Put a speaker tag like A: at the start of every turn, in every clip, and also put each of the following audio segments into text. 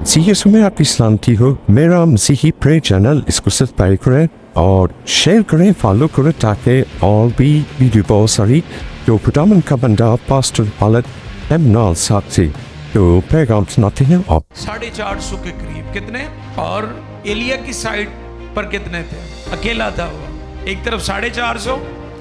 A: जी यीशु में आपकी सलामती हो। मेरा मसीही प्रे चैनल इसको सब्सक्राइब करें और शेयर करें, फॉलो करें ताकि और भी वीडियो बहुत सारी जो खुदावन का बंदा पास्टर हालत एमनाल साहब से तो पैगाम सुनाते हैं आप।
B: 450 के करीब कितने, और एलिया की साइड पर कितने थे? अकेला था वो। एक तरफ 450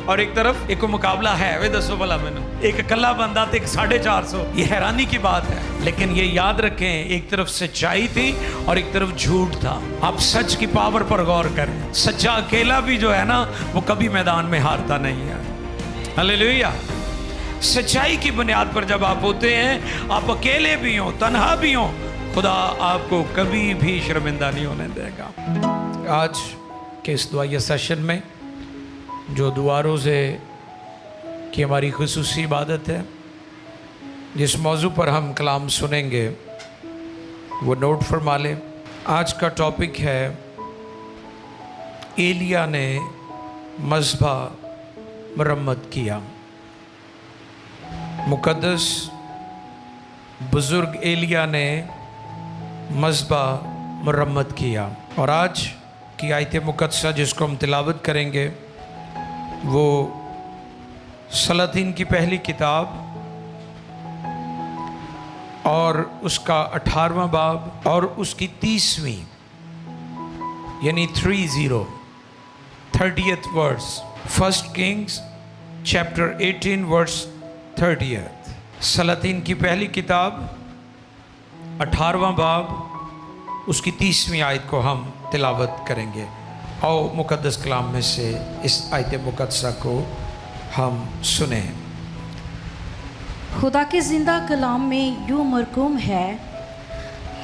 B: और एक तरफ एक मुकाबला है। वे दसो भला मैंने, एक अकेला बंदा तो एक 450। ये हैरानी की बात है, लेकिन ये याद रखें, एक तरफ सच्चाई थी और एक तरफ झूठ था। आप सच की पावर पर गौर करें। सच्चा अकेला भी जो है ना, वो कभी मैदान में हारता नहीं है। हालेलुया। सच्चाई की बुनियाद पर जब आप होते हैं, आप अकेले भी हो, तन्हा भी हो, खुदा आपको कभी भी शर्मिंदा नहीं होने देगा। आज के इस दुआया सेशन में जो दुआरों से की हमारी खुसूसी इबादत है, जिस मौजू पर हम कलाम सुनेंगे वो नोट फरमा लें। आज का टॉपिक है एलिया ने मज़बा मरम्मत किया। मुकद्दस बुजुर्ग एलिया ने मज़बा मरम्मत किया। और आज की आयत मुकद्दसा जिसको हम तिलावत करेंगे वो सलातीन की पहली किताब और उसका 18वां बाब और उसकी 30वीं यानी 30th verse. 1 Kings chapter 18 verse 30th। सलातीन की पहली किताब 18वां बाब उसकी 30वीं आयत को हम तिलावत करेंगे। आओ मुकद्दस कलाम में से इस आयत मुकद्दसा को हम सुने।
C: खुदा के ज़िंदा कलाम में यूँ मरकूम है,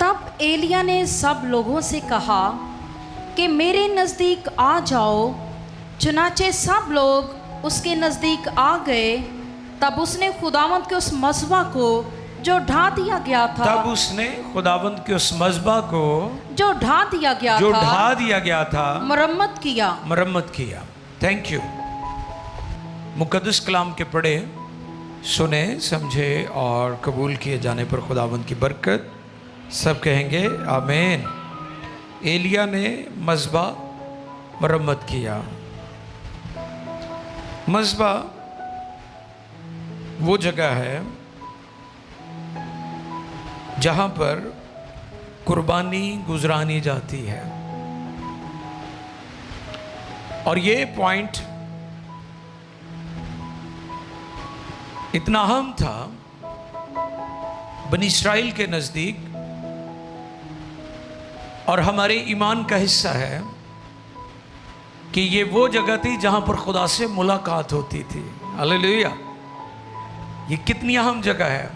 C: तब एलिया ने सब लोगों से कहा कि मेरे नज़दीक आ जाओ। चुनाचे सब लोग उसके नज़दीक आ गए। तब उसने खुदावंद के उस मज़बा को जो ढा दिया गया था,
B: तब उसने खुदावंद के उस मज़बा को
C: जो ढा दिया गया था मरम्मत किया। Thank you. मुकद्दस कलाम के पढ़े, सुने, समझे और कबूल किए जाने पर खुदावंद की बरकत। सब कहेंगे आमीन। एलिया ने मज़बा मरम्मत किया। मज़बा वो जगह है जहाँ पर कुर्बानी गुजरानी जाती है। और ये पॉइंट इतना अहम था बनी इस्राइल के नज़दीक और हमारे ईमान का हिस्सा है कि ये वो जगह थी जहाँ पर खुदा से मुलाकात होती थी। हालेलुया। ये कितनी अहम जगह है,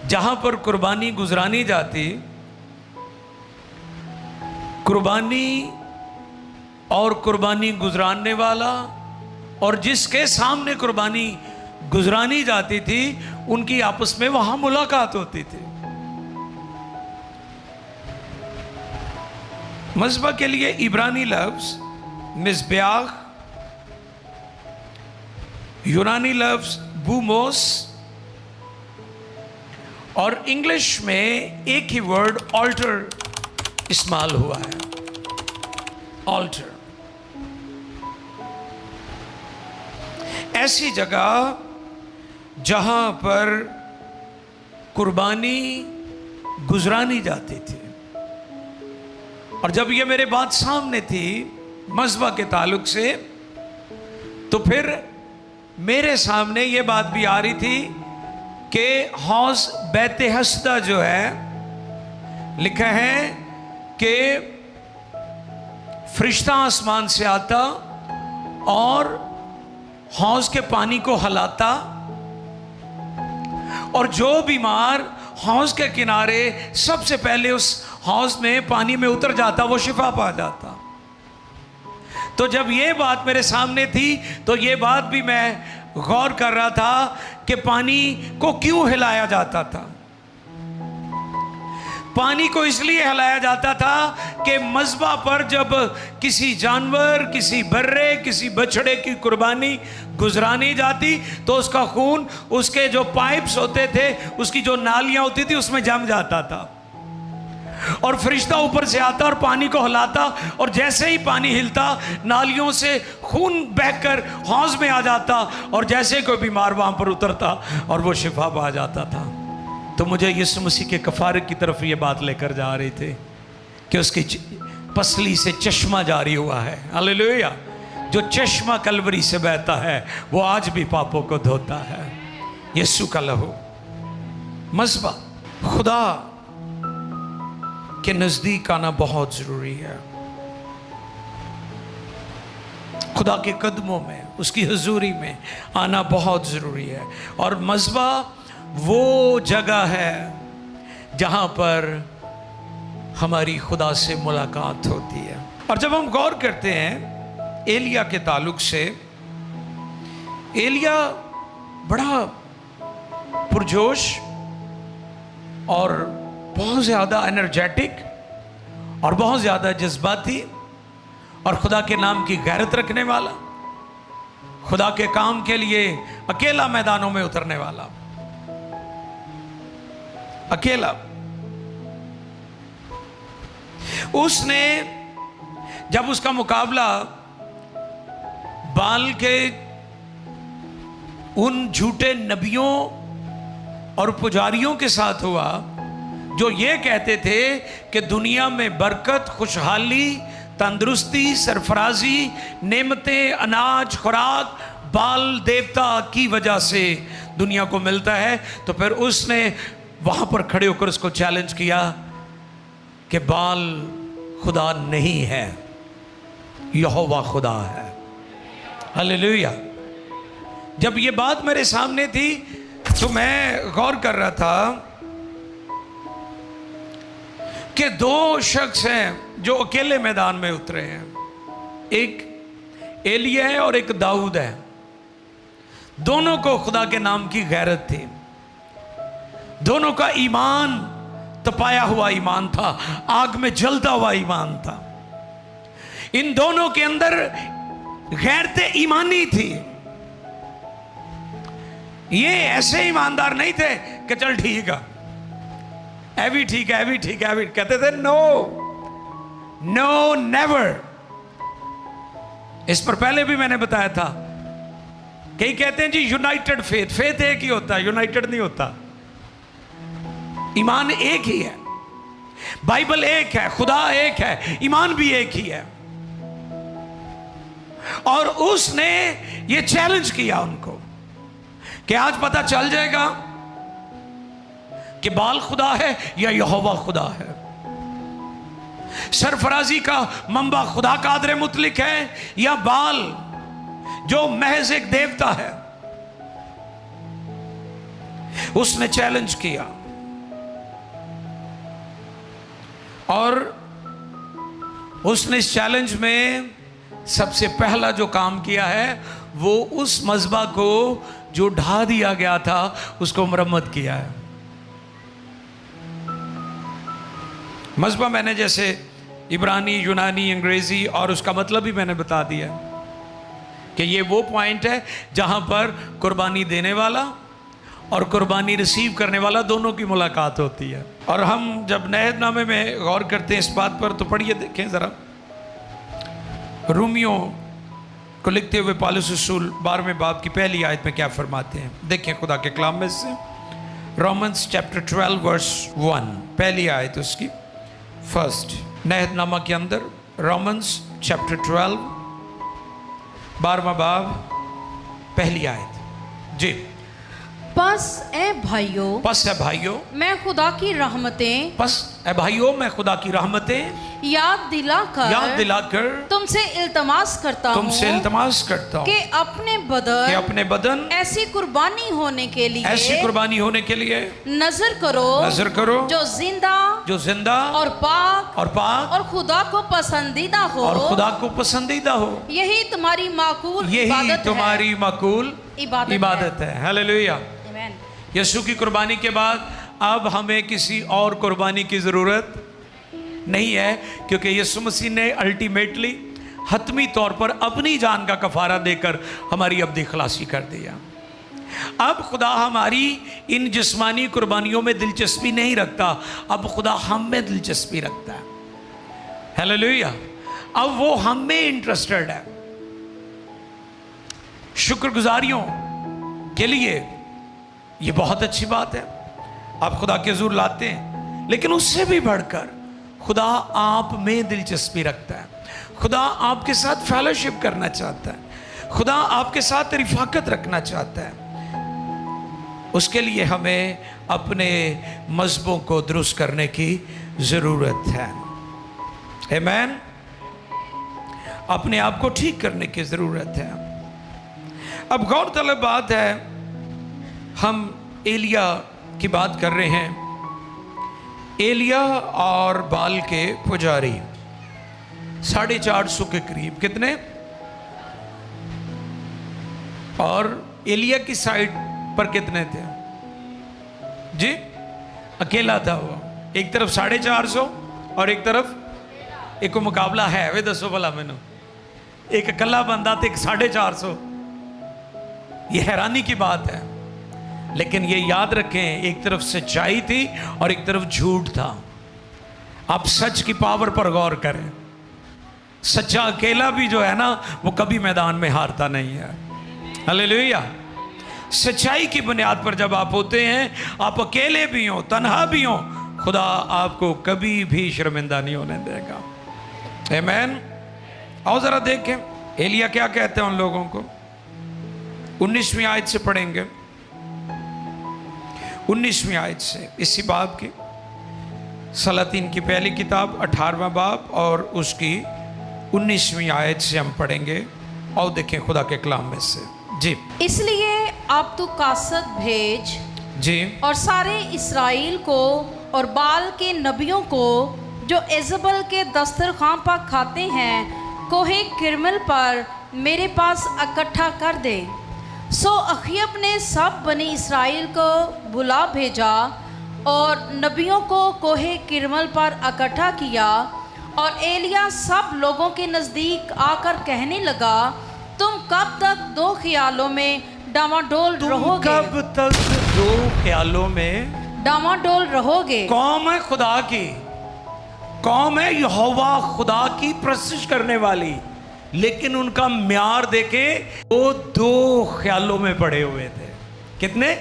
C: जहां पर कुर्बानी गुजरानी जाती। कुर्बानी और कुर्बानी गुजराने वाला और जिसके सामने कुर्बानी गुजरानी जाती थी, उनकी आपस में वहां मुलाकात होती थी। मज़बा के लिए इब्रानी लफ्ज मिज़ब्याह, यूनानी लफ्ज बूमोस और इंग्लिश में एक ही वर्ड ऑल्टर इस्तेमाल हुआ है। ऑल्टर ऐसी जगह जहां पर कुर्बानी गुजरानी जाती थी। और जब ये मेरे बात सामने थी मज़बा के ताल्लुक से, तो फिर मेरे सामने ये बात भी आ रही थी कि हौज बैत हसदा जो है, लिखा है कि फरिश्ता आसमान से आता और हौज के पानी को हिलाता, और जो बीमार हौज के किनारे सबसे पहले उस हौज में पानी में उतर जाता, वो शिफा पा जाता। तो जब ये बात मेरे सामने थी, तो ये बात भी मैं गौर कर रहा था कि पानी को क्यों हिलाया जाता था।
B: पानी को इसलिए हिलाया जाता था कि मज़बा पर जब किसी जानवर, किसी बर्रे, किसी बछड़े की कुर्बानी गुजरानी जाती तो उसका खून उसके जो पाइप्स होते थे, उसकी जो नालियां होती थी, उसमें जम जाता था। और फरिश्ता ऊपर से आता और पानी को हिलाता, और जैसे ही पानी हिलता नालियों से खून बहकर हौज में आ जाता, और जैसे कोई बीमार वहां पर उतरता और वो शिफा पा जाता था। तो मुझे यीशु मसीह के कफारे की तरफ ये बात लेकर जा रही थी कि उसकी पसली से चश्मा जारी हुआ है। हालेलुया। जो चश्मा कलवरी से बहता है वो आज भी पापों को धोता है। यीशु का लहू, मज़बा, खुदा के नजदीक आना बहुत जरूरी है। खुदा के कदमों में, उसकी हुजूरी में आना बहुत जरूरी है। और मज़बा वो जगह है जहां पर हमारी खुदा से मुलाकात होती है। और जब हम गौर करते हैं एलिया के ताल्लुक से, एलिया बड़ा पुरजोश और बहुत ज़्यादा एनर्जेटिक और बहुत ज़्यादा जज्बाती और खुदा के नाम की गैरत रखने वाला, खुदा के काम के लिए अकेला मैदानों में उतरने वाला, अकेला। उसने जब उसका मुकाबला बाल के उन झूठे नबियों और पुजारियों के साथ हुआ जो ये कहते थे कि दुनिया में बरकत, खुशहाली, तंदुरुस्ती, सरफराजी, नेमतें, अनाज, खुराक बाल देवता की वजह से दुनिया को मिलता है, तो फिर उसने वहां पर खड़े होकर उसको चैलेंज किया कि बाल खुदा नहीं है, यहोवा खुदा है। हालेलुया। जब ये बात मेरे सामने थी तो मैं गौर कर रहा था कि दो शख्स हैं जो अकेले मैदान में उतरे हैं। एक एलिया है और एक दाऊद है। दोनों को खुदा के नाम की गैरत थी, दोनों का ईमान तपाया हुआ ईमान था, आग में जलता हुआ ईमान था। इन दोनों के अंदर गैरत ईमानी थी। ये ऐसे ईमानदार नहीं थे कि चल ठीक है, ऐ भी ठीक है, ऐ भी ठीक है, ऐ भी। कहते थे नो नो नेवर। इस पर पहले भी मैंने बताया था। कई कहते हैं जी यूनाइटेड फेथ, फेथ एक ही होता है, यूनाइटेड नहीं होता। ईमान एक ही है, बाइबल एक है, खुदा एक है, ईमान भी एक ही है। और उसने ये चैलेंज किया उनको कि आज पता चल जाएगा कि बाल खुदा है या यहोवा खुदा है। सरफराजी का मंबा खुदा कादर मुतलिक है या बाल जो महज एक देवता है। उसने चैलेंज किया और उसने इस चैलेंज में सबसे पहला जो काम किया है वो उस मज़बा को जो ढा दिया गया था उसको मरम्मत किया है। मज़बा मैंने जैसे इब्रानी, यूनानी, अंग्रेजी और उसका मतलब भी मैंने बता दिया कि ये वो पॉइंट है जहां पर कुर्बानी देने वाला और कुर्बानी रिसीव करने वाला दोनों की मुलाकात होती है। और हम जब नए नामे में गौर करते हैं इस बात पर तो पढ़िए, देखें ज़रा रोमियो को लिखते हुए पौलुस रसूल 12वें बाब की पहली आयत में क्या फरमाते हैं। देखें खुदा के कलाम में से रोमन्स चैप्टर 12 वर्स 1, पहली आयत उसकी फर्स्ट, नहदनामा के अंदर रोमन्स चैप्टर 12 12वां बाब पहली आयत जी।
D: पस ए भाइयों,
B: पस है भाइयों,
D: मैं खुदा की रहमतें,
B: पस ए भाइयों मैं खुदा की रहमतें
D: याद दिलाकर तुमसे इल्तमास करता हूँ
B: कि अपने बदन
D: ऐसी कुर्बानी होने के लिए नजर करो जो जिंदा और पाक और खुदा को पसंदीदा हो। यही तुम्हारी माकूल इबादत है।
B: हालेलुया। यीशु की कुर्बानी के बाद अब हमें किसी और कुर्बानी की ज़रूरत नहीं है, क्योंकि यीशु मसीह ने अल्टीमेटली हतमी तौर पर अपनी जान का कफारा देकर हमारी अब्दी खलासी कर दिया। अब खुदा हमारी इन जिस्मानी कुर्बानियों में दिलचस्पी नहीं रखता, अब खुदा हम में दिलचस्पी रखता है। हालेलुया। अब वो हम में इंटरेस्टेड है। शुक्रगुजारियों के लिए ये बहुत अच्छी बात है, आप खुदा के हुजूर लाते हैं, लेकिन उससे भी बढ़कर खुदा आप में दिलचस्पी रखता है। खुदा आपके साथ फेलोशिप करना चाहता है, खुदा आपके साथ रिफाकत रखना चाहता है। उसके लिए हमें अपने मज़हबों को दुरुस्त करने की ज़रूरत है। आमीन। अपने आप को ठीक करने की ज़रूरत है। अब गौरतलब बात है, हम एलिया की बात कर रहे हैं। एलिया और बाल के पुजारी 450 के करीब, कितने? और एलिया की साइड पर कितने थे जी? अकेला था वो। एक तरफ 450 और एक तरफ एक को मुकाबला है वे दसो भला मैनू। एक अकेला बंदा तो एक 450। ये हैरानी की बात है, लेकिन ये याद रखें, एक तरफ सच्चाई थी और एक तरफ झूठ था। आप सच की पावर पर गौर करें। सच्चा अकेला भी जो है ना, वो कभी मैदान में हारता नहीं है। हालेलुया। सच्चाई की बुनियाद पर जब आप होते हैं, आप अकेले भी हो, तन्हा भी हो, खुदा आपको कभी भी शर्मिंदा नहीं होने देगा। आमीन। आओ जरा देखें एलिया क्या कहते हैं उन लोगों को। 19वीं आयत से पढ़ेंगे, 19वीं आयत से इसी बाब की, सलातीन की पहली किताब 18वां बाब और उसकी 19वीं आयत से हम पढ़ेंगे। और देखें खुदा के कलाम में से जी।
D: इसलिए अब तू कासद भेज
B: जी,
D: और सारे इस्राएल को और बाल के नबियों को जो इज़बल के दस्तरखान पर खाते हैं, कोहे किरमल पर मेरे पास इकट्ठा कर दे। सो अखयब ने सब बनी इस्राएल को बुला भेजा और नबियों को कोहे किरमल पर इकट्ठा किया। और एलिया सब लोगों के नज़दीक आकर कहने लगा, तुम कब तक दो ख्यालों में डामाडोल रहोगे?
B: कब तक दो ख्यालों में
D: डामाडोल रहोगे?
B: कौम है खुदा की, कौम है यहोवा खुदा की प्रस्तुत करने वाली, लेकिन उनका म्यार देखे वो दो ख्यालों में पड़े हुए थे। कितने?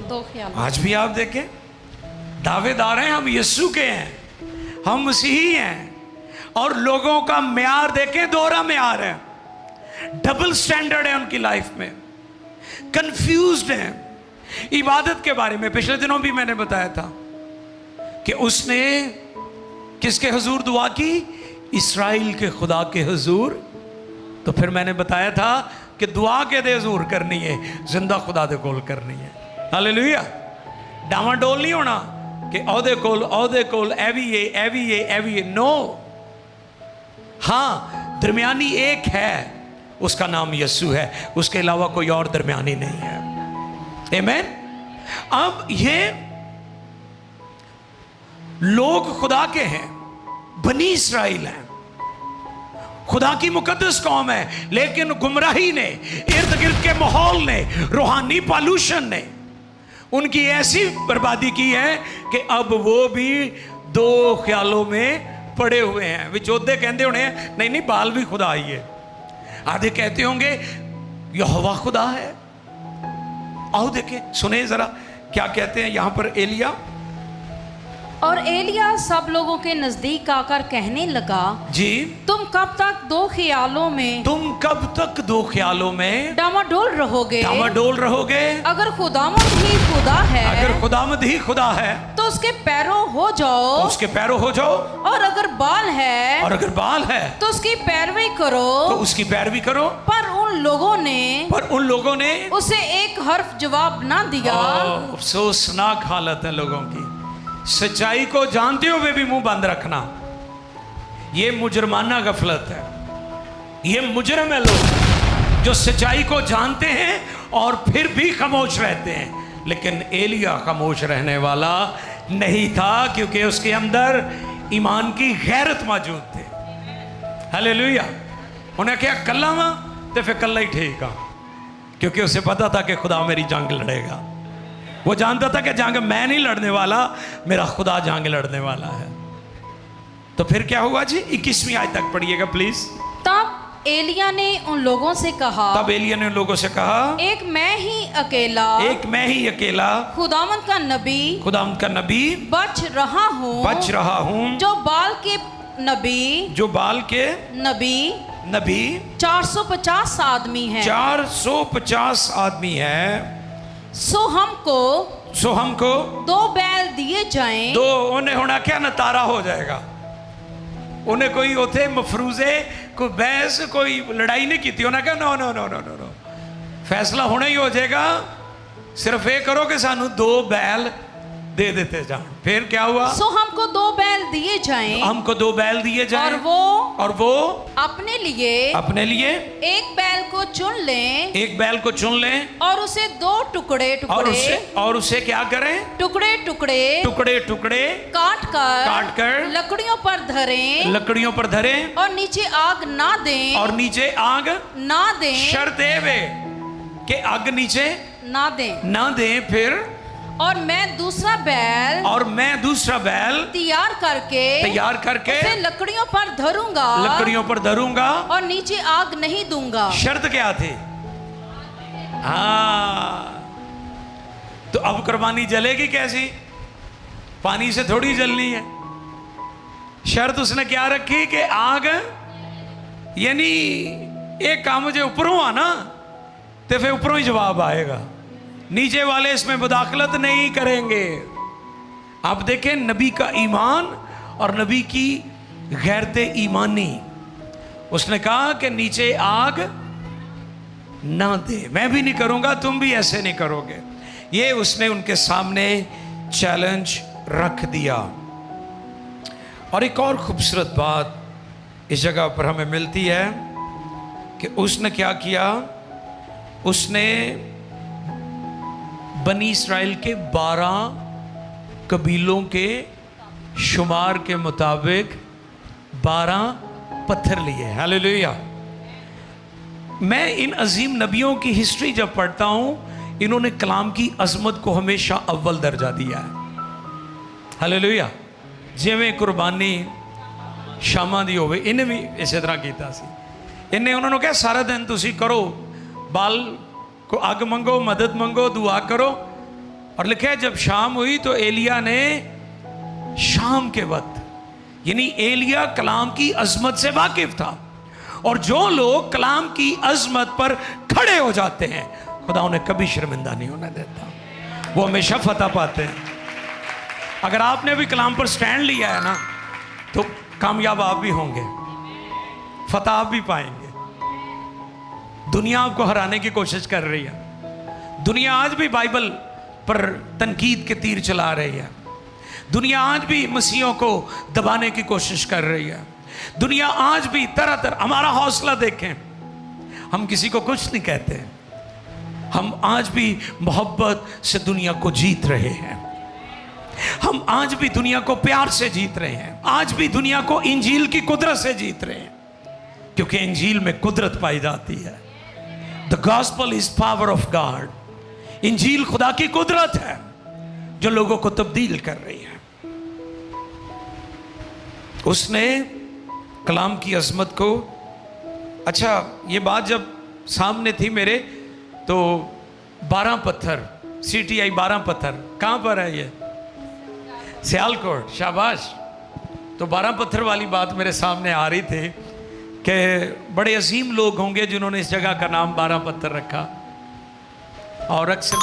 D: दो ख्याल।
B: आज भी आप देखें, दावेदार हैं, हम यीशु के हैं, हम मसीही हैं, और लोगों का म्यार देखें दोहरा म्यार है, डबल स्टैंडर्ड है उनकी लाइफ में, कंफ्यूज्ड हैं। इबादत के बारे में पिछले दिनों भी मैंने बताया था कि उसने किसके हुजूर दुआ की? इस्राएल के खुदा के हुजूर। तो फिर मैंने बताया था कि दुआ के दे हुजूर करनी है, जिंदा खुदा दे कोल करनी है। हालेलुया। डामाडोल नहीं होना कि औदे कोल एवी नो। हाँ, दरमियानी एक है, उसका नाम यीशु है, उसके अलावा कोई और दरमियानी नहीं है। आमीन। अब ये लोग खुदा के हैं, बनी इस्राएल हैं, खुदा की मुकद्दस कौम है, लेकिन गुमराही ने, इर्द गिर्द के माहौल ने, रूहानी पॉल्यूशन ने उनकी ऐसी बर्बादी की है कि अब वो भी दो ख्यालों में पड़े हुए हैं। विचोदे कहते होने नहीं नहीं बाल भी खुदा ही है, आधे कहते होंगे यहोवा खुदा है। आओ देखें, सुने जरा क्या कहते हैं यहां पर एलिया।
D: और एलिया सब लोगों के नजदीक आकर कहने लगा,
B: जी,
D: तुम कब तक दो ख्यालों में डामाडोल रहोगे?
B: डामाडोल रहोगे।
D: अगर खुदामद ही खुदा है,
B: अगर खुदामद ही खुदा है
D: तो उसके पैरों हो जाओ,
B: तो उसके पैरों हो जाओ।
D: और अगर बाल है,
B: और अगर बाल है
D: तो उसकी पैरवी करो,
B: तो उसकी पैरवी करो।
D: पर उन लोगों ने उसे एक हर्फ जवाब ना दिया।
B: अफसोसनाक हालत है लोगों की। सच्चाई को जानते हुए भी मुंह बंद रखना, ये मुजरमाना गफलत है। ये मुजरम है लोग जो सच्चाई को जानते हैं और फिर भी खामोश रहते हैं। लेकिन एलिया खामोश रहने वाला नहीं था, क्योंकि उसके अंदर ईमान की गैरत मौजूद थी। हालेलुया। उन्हें क्या कल्ला वा तो फिर कल्ला ही ठीक आ, क्योंकि उसे पता था कि खुदा मेरी जंग लड़ेगा। वो जानता था कि जंग मैं नहीं लड़ने वाला, मेरा खुदा जंग लड़ने वाला है। तो फिर क्या हुआ जी? 21वीं आयत तक पढ़िएगा प्लीज।
D: तब एलिया ने उन लोगों से कहा,
B: तब एलिया ने उन लोगों से कहा,
D: एक मैं ही अकेला खुदावंद का नबी बच रहा हूँ, जो बाल के नबी 450 आदमी हैं।
B: 450 आदमी है।
D: सो हमको 2 बैल दिए जाएं।
B: दो उन्हें होना क्या नतारा हो जाएगा। उन्हें कोई उथे मफरूजे कोई बहस कोई लड़ाई नहीं की थी। उन्हें क्या no no no no no no फैसला होना ही हो जाएगा। सिर्फ ये करो कि सानू 2 बैल दे देते जाओ। फिर क्या हुआ?
D: सो हमको 2 बैल दिए जाएं।
B: हमको 2 बैल दिए जाएं। और वो अपने लिए
D: एक बैल को चुन लें
B: और उसे 2 टुकड़े और उसे क्या करें? टुकड़े काट कर
D: लकड़ियों पर धरें
B: और नीचे आग ना दें। शर्त है कि आग नीचे ना दें। फिर
D: और मैं दूसरा बैल तैयार करके उसे लकड़ियों पर धरूंगा और नीचे आग नहीं दूंगा।
B: शर्त क्या थी? हाँ, तो अब कुर्बानी जलेगी कैसी? पानी से थोड़ी जलनी है। शर्त उसने क्या रखी कि आग, यानी एक काम जो ऊपरों आ ना तो फिर ऊपरों ही जवाब आएगा, नीचे वाले इसमें मुदाखलत नहीं करेंगे। आप देखें नबी का ईमान और नबी की गैरत ईमानी। उसने कहा कि नीचे आग ना दे, मैं भी नहीं करूंगा, तुम भी ऐसे नहीं करोगे। ये उसने उनके सामने चैलेंज रख दिया। और एक और खूबसूरत बात इस जगह पर हमें मिलती है कि उसने क्या किया? उसने बनी इस्राएल के 12 कबीलों के शुमार के मुताबिक 12 पत्थर लिए। हालेलुया। मैं इन अजीम नबियों की हिस्ट्री जब पढ़ता हूं, इन्होंने कलाम की अजमत को हमेशा अव्वल दर्जा दिया है। हालेलुया। जिवें कुर्बानी शामा दी होवे, इन्हें भी इसी तरह किया सी। इन्हें उन्होंने कहा सारा दिन तुसी करो, बाल को अग मंगो, मदद मंगो, दुआ करो। और लिखा है जब शाम हुई तो एलिया ने शाम के वक्त, यानी एलिया कलाम की अजमत से वाकिफ था। और जो लोग कलाम की अजमत पर खड़े हो जाते हैं, खुदा उन्हें कभी शर्मिंदा नहीं होने देता, वो हमेशा फतह पाते हैं। अगर आपने भी कलाम पर स्टैंड लिया है ना, तो कामयाब आप भी होंगे, फतह आप भी पाएंगे। दुनिया आपको हराने की कोशिश कर रही है। दुनिया आज भी बाइबल पर तनकीद के तीर चला रही है। दुनिया आज भी मसीहों को दबाने की कोशिश कर रही है। दुनिया आज भी तरह तरह, हमारा हौसला देखें, हम किसी को कुछ नहीं कहते, हम आज भी मोहब्बत से दुनिया को जीत रहे हैं। हम आज भी दुनिया को प्यार से जीत रहे हैं। आज भी दुनिया को इंजील की कुदरत से जीत रहे हैं, क्योंकि इंजील में कुदरत पाई जाती है। The gospel is power of God. इंजील खुदा की कुदरत है जो लोगों को तब्दील कर रही है। उसने कलाम की अजमत को, अच्छा ये बात जब सामने थी मेरे, तो 12 पत्थर, CTI 12 पत्थर कहां पर है? ये सियालकोट। शाबाश। तो 12 पत्थर वाली बात मेरे सामने आ रही थी कि बड़े अजीम लोग होंगे जिन्होंने इस जगह का नाम 12 पत्थर रखा। और अक्सर